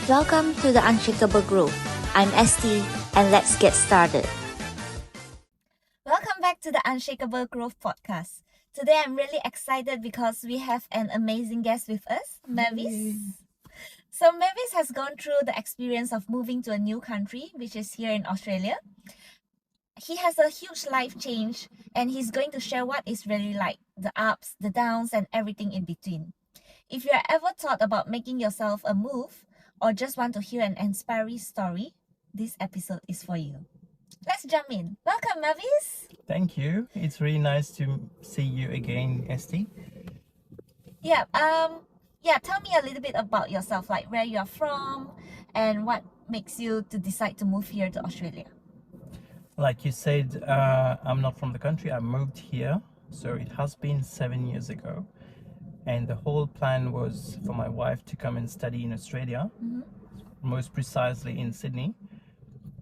Welcome to the Unshakable Growth. I'm Esty, and let's get started. Welcome back to the Unshakable Growth podcast. Today I'm really excited because we have an amazing guest with us, Maavis. So Maavis has gone through the experience of moving to a new country, which is here in Australia. He has a huge life change and he's going to share what it's really like, the ups, the downs, and everything in between. If you're ever thought about making yourself a move or just want to hear an inspiring story, this episode is for you. Let's jump in. Welcome, Maavis. Thank you. It's really nice to see you again, Esty. Yeah, tell me a little bit about yourself, like where you're from and what makes you to decide to move here to Australia. Like you said, I'm not from the country. I moved here, so it has been 7 years ago. And the whole plan was for my wife to come and study in Australia, most precisely in Sydney,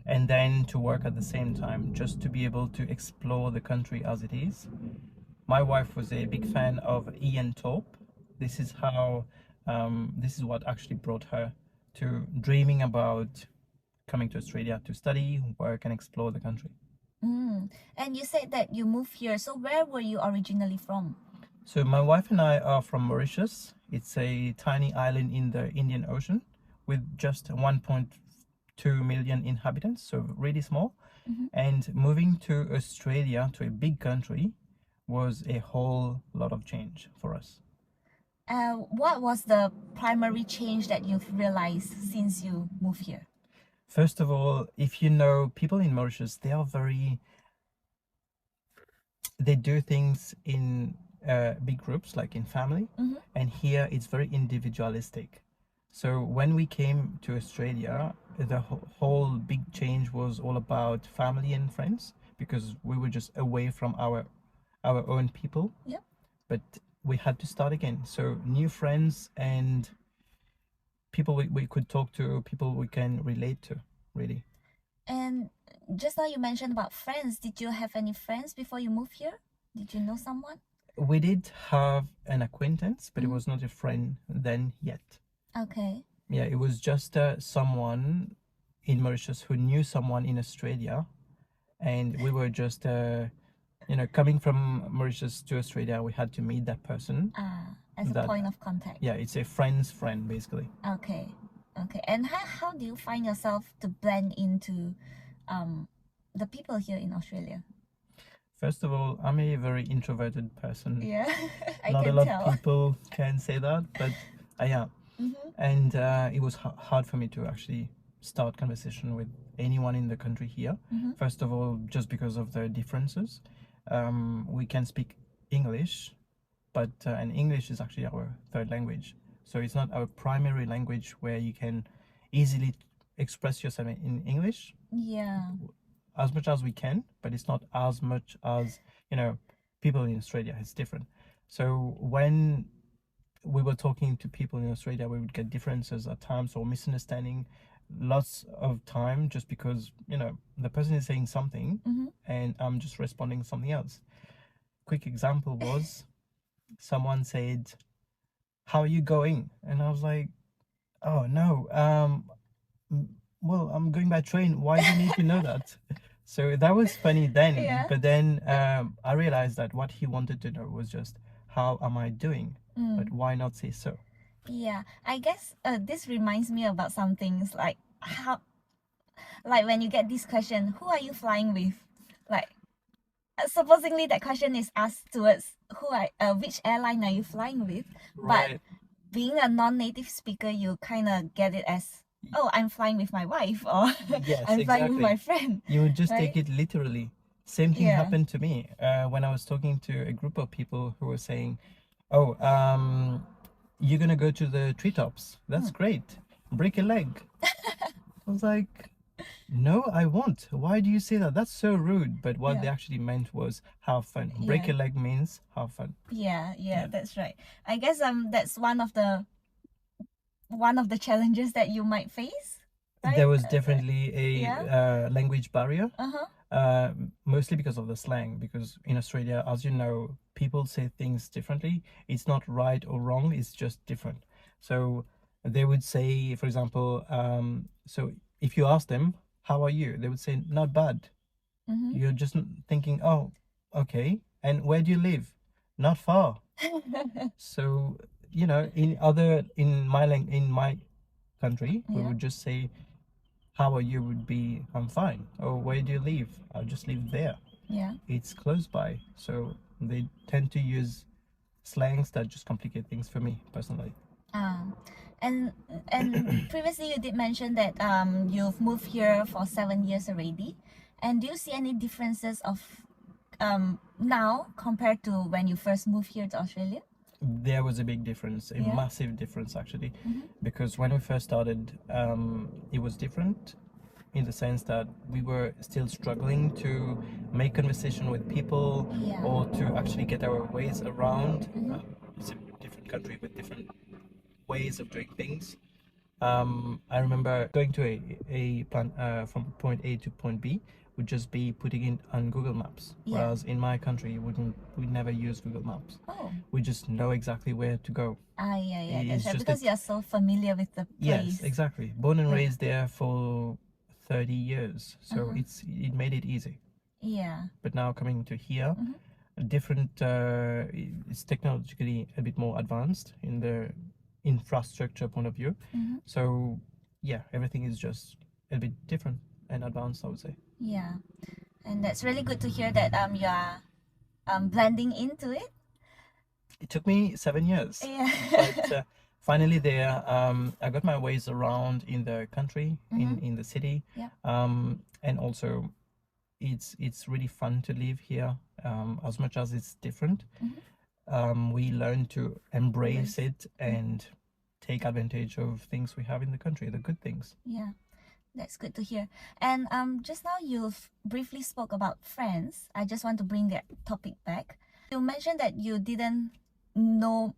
and then to work at the same time, just to be able to explore the country as it is. My wife was a big fan of Ian Thorpe. This is what actually brought her to dreaming about coming to Australia to study, work, and explore the country. And you said that you moved here. So where were you originally from? So my wife and I are from Mauritius. It's a tiny island in the Indian Ocean with just 1.2 million inhabitants, so really small. And moving to Australia, to a big country, was a whole lot of change for us. What was the primary change that you've realized since you moved here? First of all, if you know people in Mauritius, they do things in big groups, like in family, and here it's very individualistic. So when we came to Australia, the whole big change was all about family and friends, because we were just away from our own people. Yep. But we had to start again. So new friends and people we could talk to, people we can relate to, really. And just now you mentioned about friends. Did you have any friends before you moved here? Did you know someone? We did have an acquaintance, but it was not a friend then yet. Okay. Yeah, it was just someone in Mauritius who knew someone in Australia, and we were just, coming from Mauritius to Australia, we had to meet that person. As a point of contact. Yeah, it's a friend's friend, basically. Okay. And how do you find yourself to blend into the people here in Australia? First of all, I'm a very introverted person. Yeah, I Not can a lot tell. of people can say that, but I am. And it was hard for me to actually start conversation with anyone in the country here. First of all, just because of the differences. We can speak English, but and English is actually our third language. So it's not our primary language where you can easily express yourself in English. Yeah. As much as we can, but it's not as much as, people in Australia. It's different. So when we were talking to people in Australia, we would get differences at times or misunderstanding lots of time, just because, the person is saying something and I'm just responding something else. Quick example was someone said, "How are you going?" And I was like, "Oh no, well, I'm going by train. Why do you need to know that?" So that was funny then. Yeah. But then I realized that what he wanted to know was just, how am I doing? But why not say so? Yeah, I guess this reminds me about some things like when you get this question, who are you flying with? Like, supposedly that question is asked towards which airline are you flying with? Right. But being a non-native speaker, you kind of get it as, oh, I'm flying with my wife, or Yes, I'm flying with exactly. my friend. You would just Right? take it literally. Same thing Yeah. happened to me when I was talking to a group of people who were saying, "Oh, you're gonna go to the treetops. That's great. Break a leg." I was like, "No, I won't. Why do you say that? That's so rude." But what they actually meant was have fun. Break a leg means have fun. Yeah, that's right. I guess that's one of the challenges that you might face, right? There was definitely a language barrier. Uh-huh. Mostly because of the slang, because in Australia, as you know, people say things differently. It's not right or wrong, it's just different. So they would say, for example, so if you ask them, how are you? They would say, not bad. Mm-hmm. You're just thinking, oh, okay. And where do you live? Not far. So, you know, in my country, we Yeah. would just say, how are you would be, I'm fine. Or where do you live? I'll just live there. Yeah. It's close by. So they tend to use slangs that just complicate things for me personally. And previously you did mention that you've moved here for 7 years already. And do you see any differences of now compared to when you first moved here to Australia? There was a big difference, a Yeah. massive difference actually, Mm-hmm. because when we first started, it was different in the sense that we were still struggling to make conversation with people Yeah. or to actually get our ways around. Mm-hmm. It's a different country with different ways of doing things. I remember going to a plan from point A to point B would just be putting it on Google Maps. Yeah. Whereas in my country, we'd never use Google Maps. Oh. We just know exactly where to go. Yeah, It's that's right. just Because you're so familiar with the place. Yes, exactly. Born and Yeah. raised there for 30 years, so it made it easy. Yeah. But now coming to here, different. It's technologically a bit more advanced in the infrastructure point of view. Mm-hmm. So yeah, everything is just a bit different and advanced, I would say. Yeah. And that's really good to hear that you are blending into it. It took me 7 years, Yeah. but finally there, I got my ways around in the country, in the city, Yeah. and also it's really fun to live here. As much as it's different, we learn to embrace it and take advantage of things we have in the country, the good things. Yeah, that's good to hear. And just now you've briefly spoke about friends. I just want to bring that topic back. You mentioned that you didn't know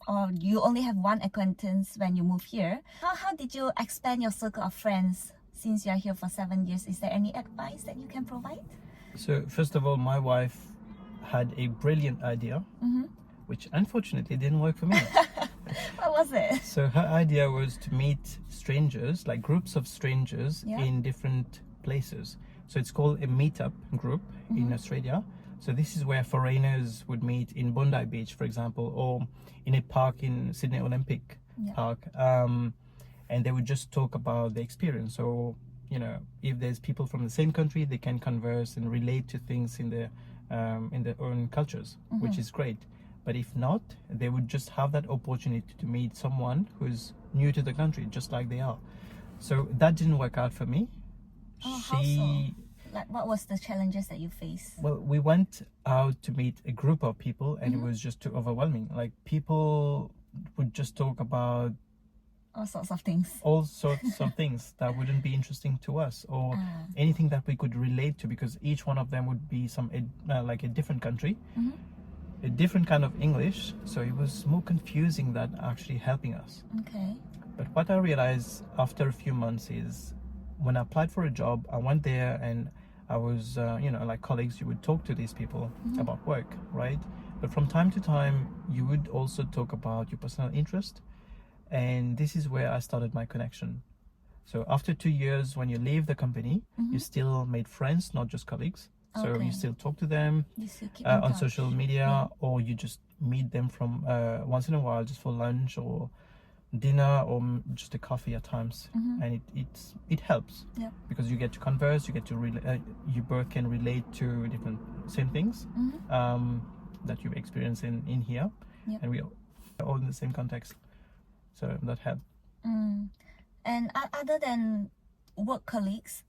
or you only have one acquaintance when you moved here. How did you expand your circle of friends since you are here for 7 years? Is there any advice that you can provide? So first of all, my wife had a brilliant idea, which unfortunately didn't work for me. What was it? So her idea was to meet strangers, like groups of strangers Yeah. in different places. So it's called a meetup group in Australia. So this is where foreigners would meet in Bondi Beach, for example, or in a park in Sydney Olympic Park. And they would just talk about the experience. So, you know, if there's people from the same country, they can converse and relate to things in their own cultures, which is great. But if not, they would just have that opportunity to meet someone who's new to the country, just like they are. So that didn't work out for me. Oh, how so? Like, what was the challenges that you faced? Well, we went out to meet a group of people and it was just too overwhelming. Like, people would just talk about All sorts of things. all sorts of things that wouldn't be interesting to us, or anything that we could relate to, because each one of them would be like a different country, a different kind of English. So it was more confusing than actually helping us. Okay. But what I realized after a few months is, when I applied for a job, I went there and I was, like colleagues, you would talk to these people about work, right? But from time to time, you would also talk about your personal interest. And this is where I started my connection. So after 2 years, when you leave the company, you still made friends, not just colleagues. So Okay. you still talk to them You still keep in on touch. social media, or you just meet them from once in a while, just for lunch or dinner, or just a coffee at times. And it helps. Yeah. Because you get to converse, you get to you both can relate to different same things that you've experienced in here, Yep. and we are all in the same context. So that helped. And other than work colleagues,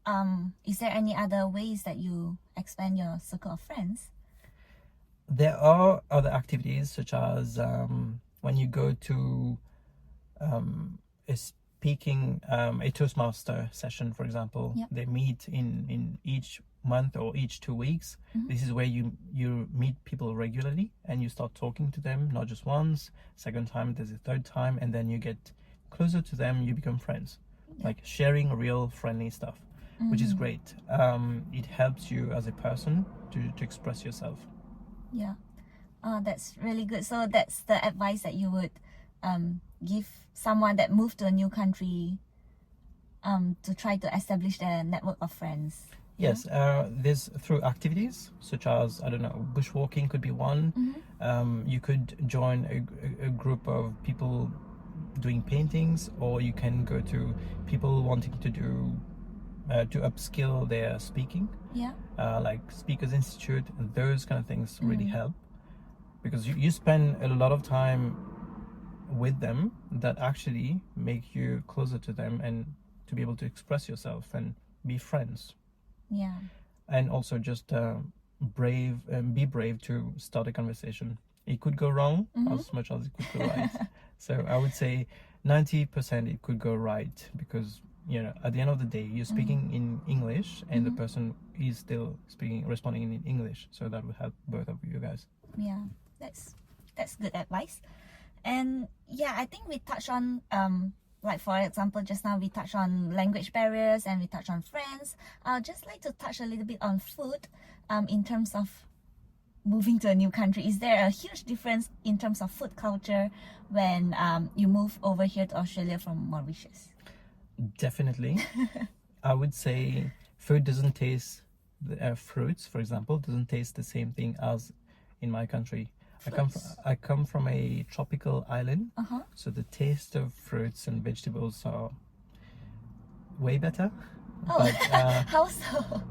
is there any other ways that you expand your circle of friends? There are other activities, such as when you go to a speaking, a Toastmaster session, for example. Yep. They meet in each month or each 2 weeks. This is where you meet people regularly and you start talking to them, not just once, second time, there's a third time, and then you get closer to them, you become friends. Like sharing real friendly stuff, which is great. It helps you as a person to express yourself. Yeah. That's really good. So that's the advice that you would give someone that moved to a new country to try to establish their network of friends? Yes, there's through activities such as, I don't know, bushwalking could be one. You could join a group of people doing paintings, or you can go to people wanting to do to upskill their speaking, Yeah. like Speakers Institute. Those kind of things really help, because you spend a lot of time with them that actually make you closer to them and to be able to express yourself and be friends. Yeah. And also just be brave to start a conversation. It could go wrong as much as it could go right. So I would say 90% it could go right, because at the end of the day you're speaking in English and the person is still responding in English, so that will help both of you guys. Yeah, that's good advice. And yeah, I think we touched on like for example, just now we touched on language barriers and we touched on friends. I'd just like to touch a little bit on food in terms of moving to a new country. Is there a huge difference in terms of food culture when you move over here to Australia from Mauritius? Definitely. I would say food doesn't taste, fruits, for example, doesn't taste the same thing as in my country. I come from a tropical island, so the taste of fruits and vegetables are way better. Oh, But, how so?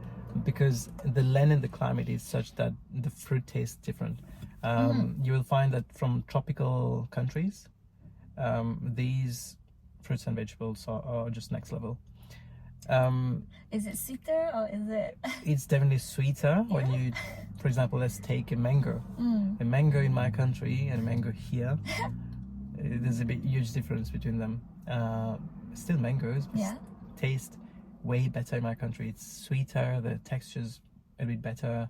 because the land and the climate is such that the fruit tastes different. You will find that from tropical countries, these fruits and vegetables are just next level. Is it sweeter or is it? It's definitely sweeter when you, for example, let's take a mango. A mango in my country and a mango here, there's a huge difference between them. Still mangoes, but taste way better in my country. It's sweeter, the texture's a bit better.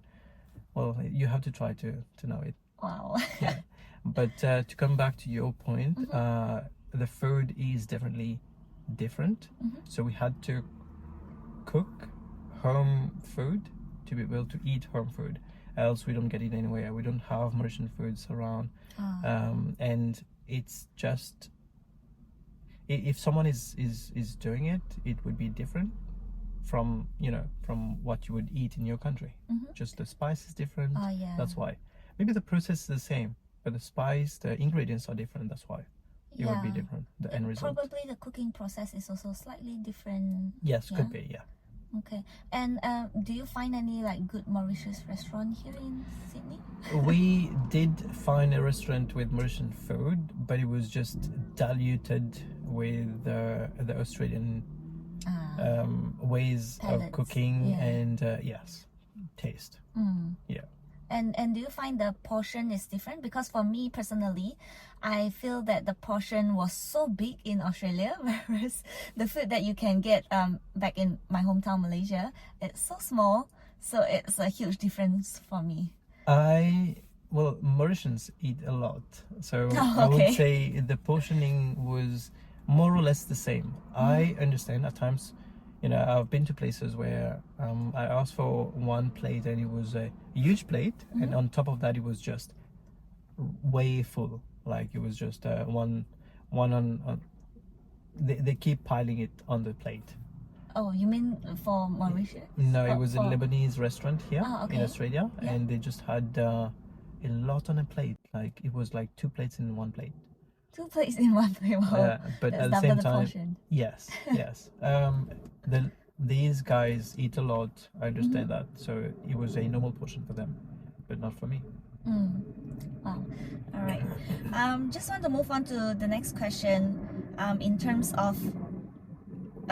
Well, you have to try to know it. Wow. Yeah. But to come back to your point, the food is definitely different. So we had to cook home food to be able to eat home food, else we don't get it anywhere. We don't have Mauritian foods around. And it's just, if someone is doing it, it would be different from from what you would eat in your country. Just the spice is different. That's why. Maybe the process is the same, but the spice, the ingredients are different. That's why it would be different, the end result. Probably the cooking process is also slightly different. Yes, could be, yeah. Okay. And do you find any like good Mauritius restaurant here in Sydney? We did find a restaurant with Mauritian food, but it was just diluted with the Australian ways Palettes, of cooking and yes, taste. Yeah. And do you find the portion is different? Because for me personally, I feel that the portion was so big in Australia, whereas the food that you can get back in my hometown Malaysia, it's so small. So it's a huge difference for me. Well, Mauritians eat a lot, so Oh, I would okay. say the portioning was more or less the same. I understand at times, I've been to places where I asked for one plate and it was a huge plate, and on top of that it was just way full. Like it was just one on. They keep piling it on the plate. Oh, you mean for Mauritius? No, it was a for- Lebanese restaurant here okay. in Australia, Yeah. and they just had a lot on a plate. Like it was like 2 plates in one plate. 2 plates in one plate. Wow. But That's at the double same the time, portion. yes. These guys eat a lot. I understand that. So it was a normal portion for them, but not for me. Wow. All right. Just want to move on to the next question. In terms of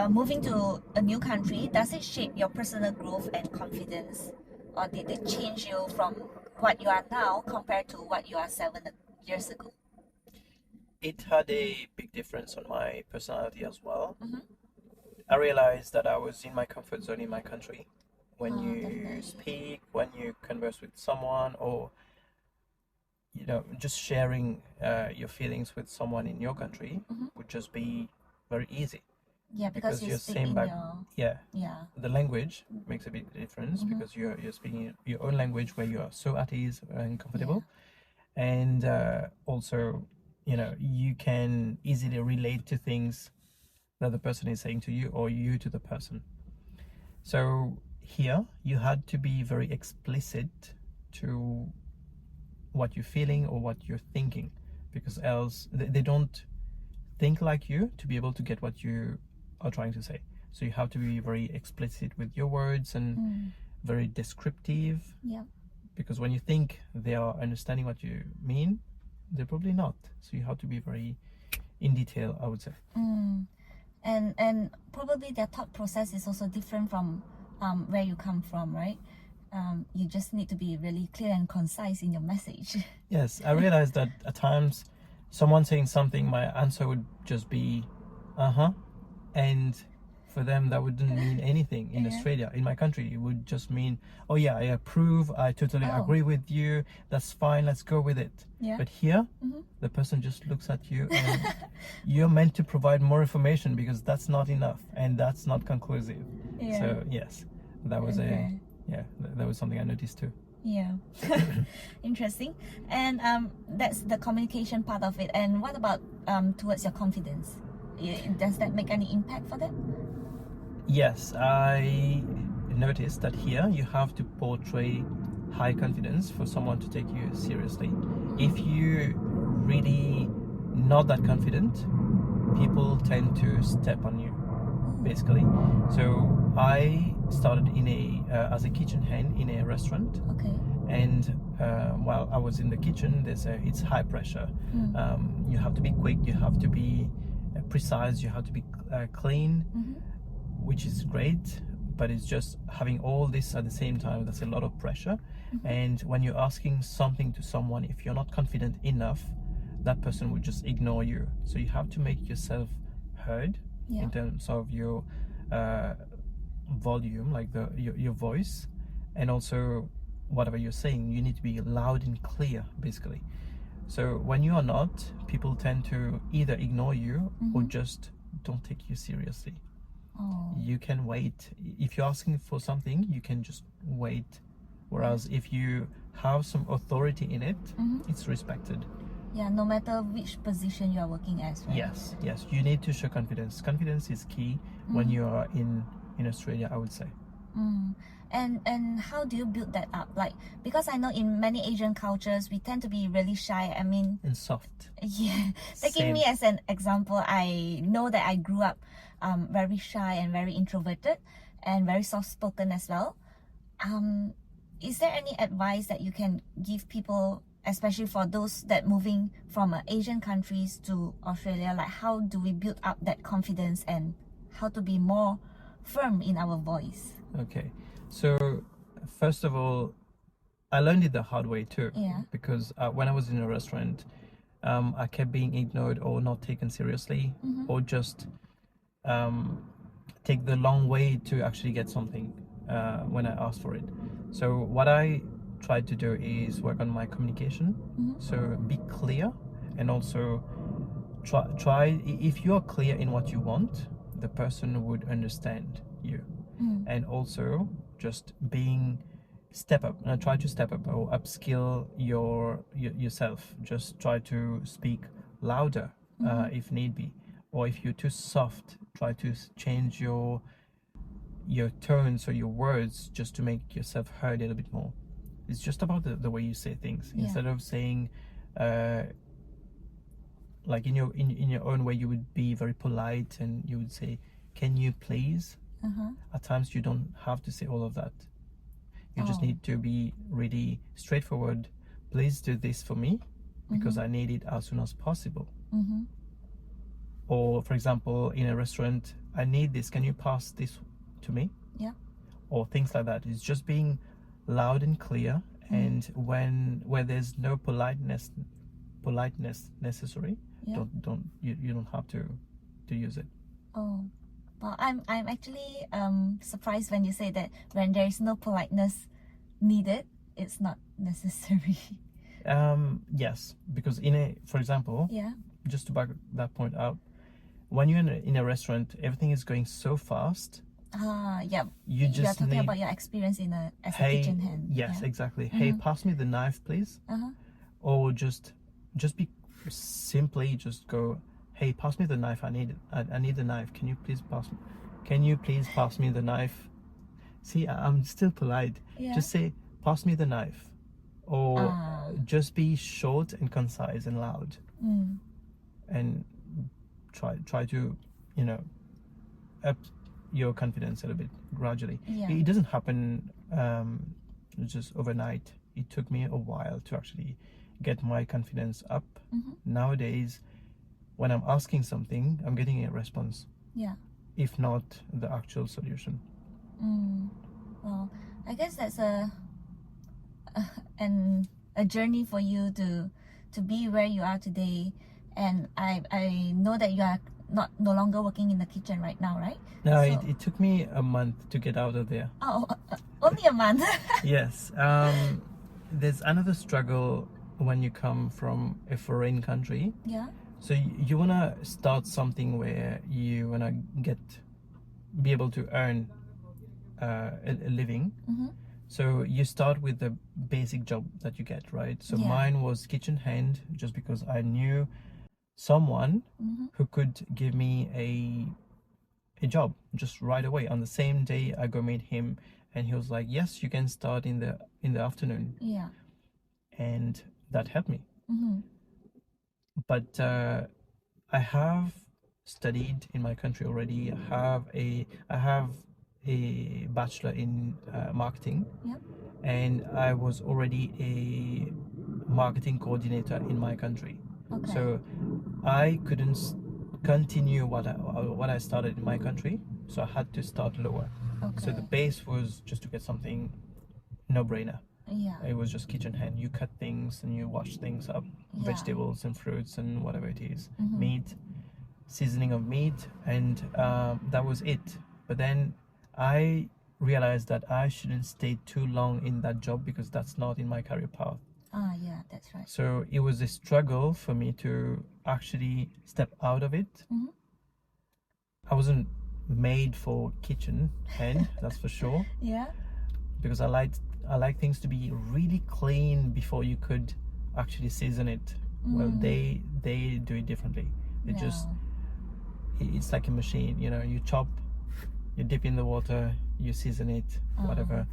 moving to a new country, does it shape your personal growth and confidence, or did it change you from what you are now compared to what you are 7 years ago? It had a big difference on my personality as well. I realized that I was in my comfort zone in my country. When you definitely. speak, when you converse with someone, or just sharing your feelings with someone in your country would just be very easy. Yeah, because you you're speak same in back. your Yeah, the language makes a big difference because you're speaking your own language where you are so at ease and comfortable, and also you can easily relate to things that the person is saying to you or you to the person. So here you had to be very explicit to what you're feeling or what you're thinking, because else they don't think like you to be able to get what you are trying to say. So you have to be very explicit with your words and very descriptive, Yeah. because when you think they are understanding what you mean, they're probably not. So you have to be very in detail, I would say. And probably their thought process is also different from where you come from, right? You just need to be really clear and concise in your message. Yes, I realized that at times someone saying something, my answer would just be and for them that wouldn't mean anything. In Australia, in my country, it would just mean, oh yeah, I approve, I totally agree with you, that's fine, let's go with it. Yeah. But here the person just looks at you and you're meant to provide more information, because that's not enough and that's not conclusive. Yeah. So yes, that was that was something I noticed too. Yeah. Interesting. And that's the communication part of it. And what about towards your confidence? Does that make any impact for that? Yes, I noticed that here you have to portray high confidence for someone to take you seriously. If you really not that confident, people tend to step on you, basically. So I started as a kitchen hand in a restaurant. Okay. And while I was in the kitchen, it's high pressure. You have to be quick, you have to be precise, you have to be clean, which is great, but it's just having all this at the same time, that's a lot of pressure. And when you're asking something to someone, if you're not confident enough, that person would just ignore you. So you have to make yourself heard in terms of your volume, like your voice, and also whatever you're saying, you need to be loud and clear, basically. So when you are not, people tend to either ignore you or just don't take you seriously. You can wait. If you're asking for something, you can just wait. Whereas if you have some authority in it, it's respected. Yeah, no matter which position you are working as, right? Yes, you need to show confidence. Confidence is key when you are in Australia, I would say. And how do you build that up? Like, because I know in many Asian cultures we tend to be really shy. I mean, And soft. yeah. Taking Same. me as an example, I know that I grew up very shy and very introverted and very soft spoken as well. Is there any advice that you can give people, especially for those that moving from Asian countries to Australia? Like, how do we build up that confidence and how to be more firm in our voice? Okay, so first of all, I learned it the hard way too. Yeah. Because when I was in a restaurant, I kept being ignored or not taken seriously, or just take the long way to actually get something when I asked for it. So what I tried to do is work on my communication. So be clear, and also try if you are clear in what you want, the person would understand you. And also just try to step up or upskill yourself. Just try to speak louder if need be, or if you're too soft, try to change your tones or your words just to make yourself heard a little bit more. It's just about the way you say things. Instead of saying like in your own way, you would be very polite and you would say, can you please? At times you don't have to say all of that. You just need to be really straightforward. Please do this for me because I need it as soon as possible. Or for example, in a restaurant, I need this, can you pass this to me? Yeah. Or things like that. It's just being loud and clear, and where there's no politeness necessary, you don't have to use it. Oh, well, I'm actually surprised when you say that when there is no politeness needed, it's not necessary. Yes, because for example, just to back that point up, when you're in a restaurant, everything is going so fast. Yeah. You are talking about your experience as a kitchen hand. Yes, exactly. Hey, pass me the knife, please. Or just be simply just go, hey, pass me the knife. I need the knife. Can you please pass me the knife? See, I'm still polite. Yeah. Just say, pass me the knife. Or Ah. just be short and concise and loud. Mm. And try to, up your confidence a little bit gradually. Yeah. It doesn't happen just overnight. It took me a while to actually get my confidence up. Mm-hmm. Nowadays, when I'm asking something, I'm getting a response, Yeah. if not the actual solution. Well, I guess that's a journey for you to be where you are today. And I know that you are no longer working in the kitchen right now, right? No, So- it took me a month to get out of there. Oh, only a month. Yes. There's another struggle when you come from a foreign country. Yeah. So you want to start something where you want to be able to earn a living. Mm-hmm. So you start with the basic job that you get, right? So Yeah. mine was kitchen hand, just because I knew someone Mm-hmm. who could give me a job just right away. On the same day, I go meet him, and he was like, "Yes, you can start in the afternoon," Yeah. and that helped me. Mm-hmm. But I have studied in my country already. I have a bachelor in marketing. Yep. And I was already a marketing coordinator in my country. Okay. So I couldn't continue what I started in my country, so I had to start lower. Okay. So the base was just to get something no-brainer. Yeah. It was just kitchen hand. You cut things and you wash things up, Yeah. vegetables and fruits and whatever it is, Mhm. meat, seasoning of meat, and that was it. But then I realized that I shouldn't stay too long in that job, because that's not in my career path. Yeah, that's right. So it was a struggle for me to actually step out of it. Mhm. I wasn't made for kitchen hand, that's for sure, Yeah. because I like things to be really clean before you could actually season it. Well, they do it differently. They just, it's like a machine, you chop, you dip in the water, you season it, whatever,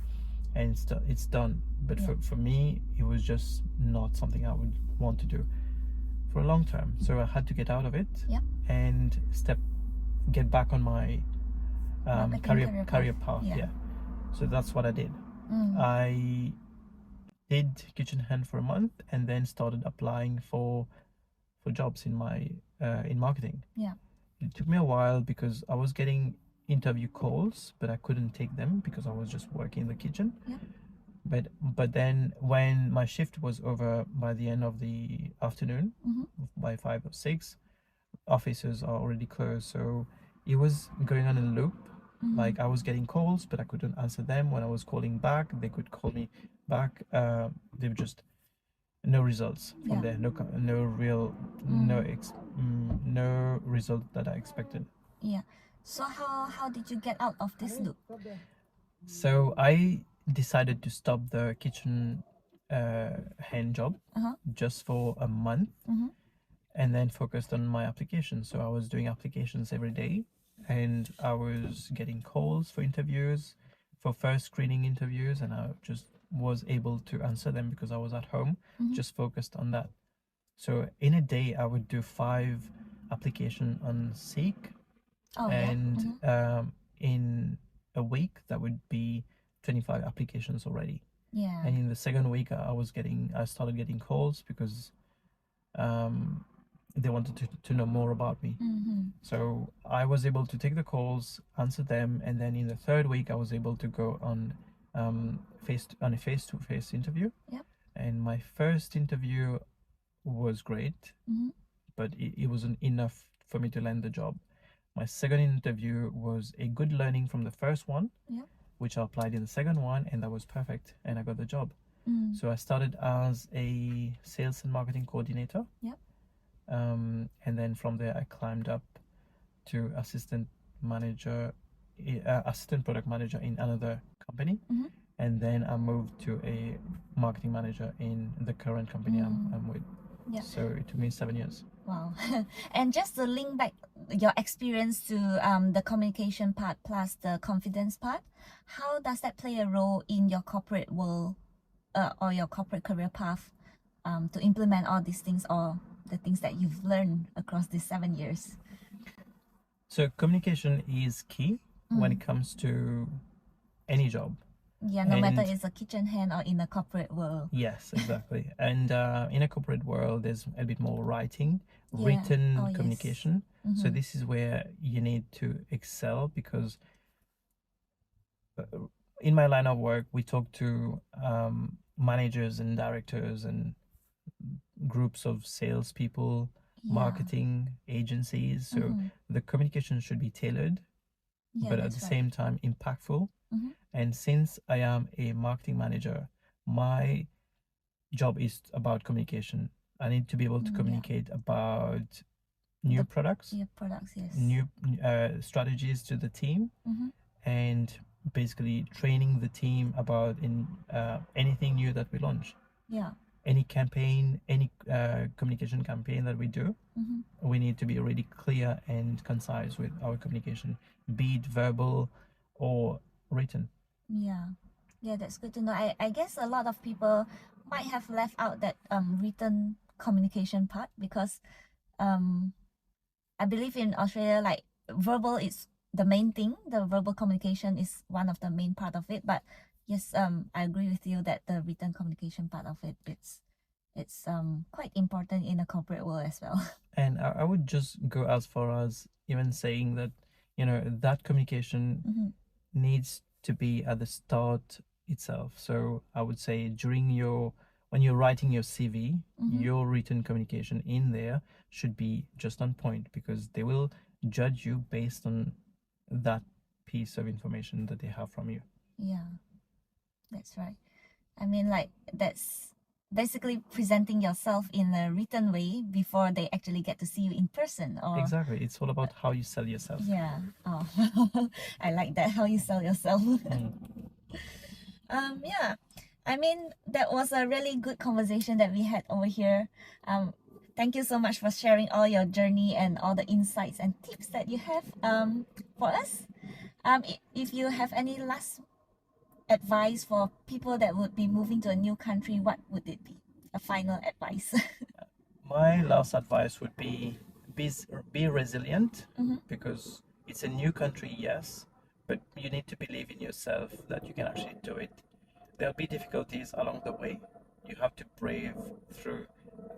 and it's done. But for me, it was just not something I would want to do for a long term. So I had to get out of it. Yep. And get back on my Marketing career path. Yeah. Yeah. So that's what I did. I did kitchen hand for a month, and then started applying for jobs in marketing. Yeah. It took me a while, because I was getting interview calls, but I couldn't take them because I was just working in the kitchen. Yeah. But then when my shift was over by the end of the afternoon, by 5 or 6, offices are already closed. So it was going on in a loop. Like I was getting calls, but I couldn't answer them. When I was calling back, they could call me back. They were just no results from there. No real, no result that I expected. Yeah. So how did you get out of this loop? So I decided to stop the kitchen hand job just for a month, and then focused on my applications. So I was doing applications every day, and I was getting calls for interviews, for first screening interviews, and I just was able to answer them because I was at home, just focused on that. So in a day, I would do 5 applications on Seek, and in a week, that would be 25 applications already. Yeah. And in the second week, I started getting calls, because they wanted to know more about me. So I was able to take the calls, answer them, and then in the third week, I was able to go on a face-to-face interview. Yep. And my first interview was great, but it wasn't enough for me to land the job. My second interview was a good learning from the first one, which I applied in the second one, and that was perfect, and I got the job. So I started as a sales and marketing coordinator. And then from there, I climbed up to assistant product manager in another company. And then I moved to a marketing manager in the current company I'm with. Yeah. So it took me 7 years. Wow. And just to link back your experience to the communication part plus the confidence part, how does that play a role in your corporate world or your corporate career path to implement all these things or the things that you've learned across these 7 years? So communication is key when it comes to any job. Yeah, no matter And- it's a kitchen hand or in a corporate world. Yes, exactly. And in a corporate world, there's a bit more writing, Yeah. written Oh, yes. communication. So this is where you need to excel, because in my line of work, we talk to managers and directors and groups of salespeople, Yeah. marketing agencies. So the communication should be tailored, Yeah, but at that's the right. same time impactful. Mhm. And since I am a marketing manager, my job is about communication. I need to be able to Yeah. communicate about new products, Your products, yes. new strategies to the team, Mhm. and basically training the team about anything new that we launch. Yeah. Any campaign, any communication campaign that we do, Mhm. we need to be really clear and concise with our communication, be it verbal or written. Yeah. Yeah, that's good to know. I guess a lot of people might have left out that written communication part because I believe in Australia, like verbal is the main thing. The verbal communication is one of the main part of it. But yes, I agree with you that the written communication part of it, it's quite important in a corporate world as well. And I would just go as far as even saying that, that communication Mhm. needs to be at the start itself. So I would say when you're writing your CV, your written communication in there should be just on point, because they will judge you based on that piece of information that they have from you. Yeah, that's right. I mean, like, that's basically presenting yourself in a written way before they actually get to see you in person. Or Exactly. It's all about how you sell yourself. yeah. Oh, I like that, how you sell yourself. Yeah. I mean, that was a really good conversation that we had over here. Thank you so much for sharing all your journey and all the insights and tips that you have for us. If you have any last advice for people that would be moving to a new country, what would it be? A final advice. My last advice would be resilient, because it's a new country, yes, but you need to believe in yourself that you can actually do it. There'll be difficulties along the way. You have to brave through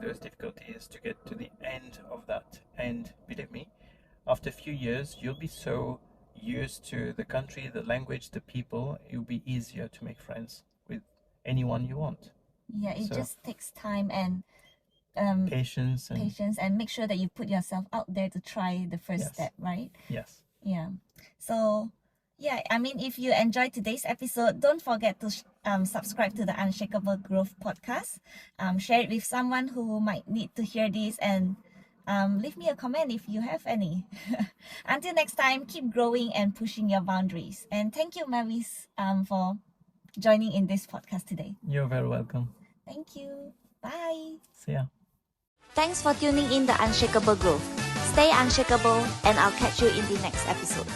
those difficulties to get to the end of that. And believe me, after a few years, you'll be so used to the country, the language, the people, it'll be easier to make friends with anyone you want. Yeah, it So- just takes time and Patience and patience, and make sure that you put yourself out there to try the first Yes. step, right? yes. Yeah. So, yeah, I mean, if you enjoyed today's episode, don't forget to subscribe to the Unshakable Growth podcast. Share it with someone who might need to hear this, and leave me a comment if you have any. Until next time, keep growing and pushing your boundaries. And thank you, Maavis, for joining in this podcast today. You're very welcome. Thank you. Bye. See ya. Thanks for tuning in the Unshakable Growth. Stay unshakable, and I'll catch you in the next episode.